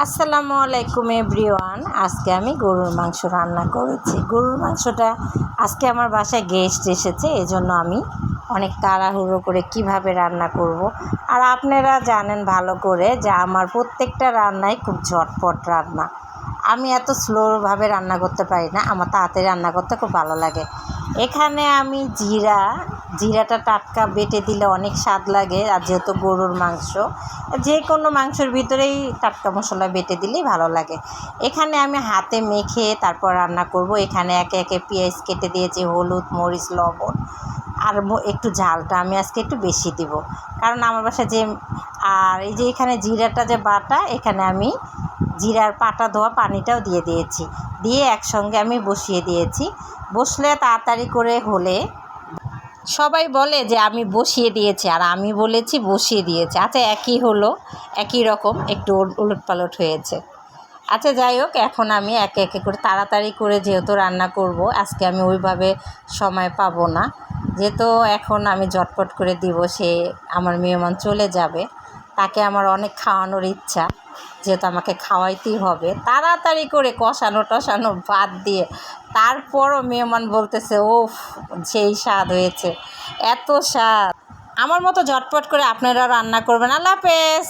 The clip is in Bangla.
আসসালামু আলাইকুম এভরিওয়ান। আজকে আমি গরুর মাংস রান্না করেছি। গরুর মাংসটা আজকে আমার বাসায় গেস্ট এসেছে, এজন্য আমি অনেক তাড়াহুড়ো করে কিভাবে রান্না করব। আর আপনারা জানেন ভালো করে যে আমার প্রত্যেকটা রান্নাই খুব ঝটপট রান্না। আমি এত স্লোভাবে রান্না করতে পারি না, আমার তাড়াতাড়ি রান্না করতে খুব ভালো লাগে। এখানে আমি জিরাটা টাটকা বেটে দিলে অনেক স্বাদ লাগে। আর যেহেতু গরুর মাংস, যে কোনো মাংসের ভিতরেই টাটকা মশলা বেটে দিলেই ভালো লাগে। এখানে আমি হাতে মেখে তারপর রান্না করব। এখানে একে একে পেঁয়াজ কেটে দিয়েছি, হলুদ, মরিচ, লবণ আর একটু ঝালটা আমি আজকে একটু বেশি দিব, কারণ আমার বাসায় আর এই যে এখানে জিরাটা যে বাটা, এখানে আমি জিরার পাটা ধোয়া পানিটাও দিয়ে দিয়েছি, দিয়ে একসঙ্গে আমি বসিয়ে দিয়েছি। বসলে তাড়াতাড়ি করে হলে সবাই বলে যে আমি বসিয়ে দিয়েছি, আর আমি বলেছি বসিয়ে দিয়েছি। আচ্ছা, একই হলো, একই রকম, একটু উলটপালট হয়েছে। আচ্ছা, যাই হোক, এখন আমি একে একে করে তাড়াতাড়ি করে যেহেতু রান্না করব, আজকে আমি ওইভাবে সময় পাবো না। যেহেতু এখন আমি ঝটপট করে দিব, সে আমার মেহমান চলে যাবে, তাকে আমার অনেক খাওয়ানোর ইচ্ছা, যেহেতু আমাকে খাওয়াইতেই হবে। তাড়াতাড়ি করে কষানো টষানো বাদ দিয়ে তারপরও মেহমান বলতেছে, ওফ, সেই স্বাদ হয়েছে, এত স্বাদ। আমার মতো ঝটপট করে আপনারাও রান্না করবেন। আল্লাহ হাফেজ।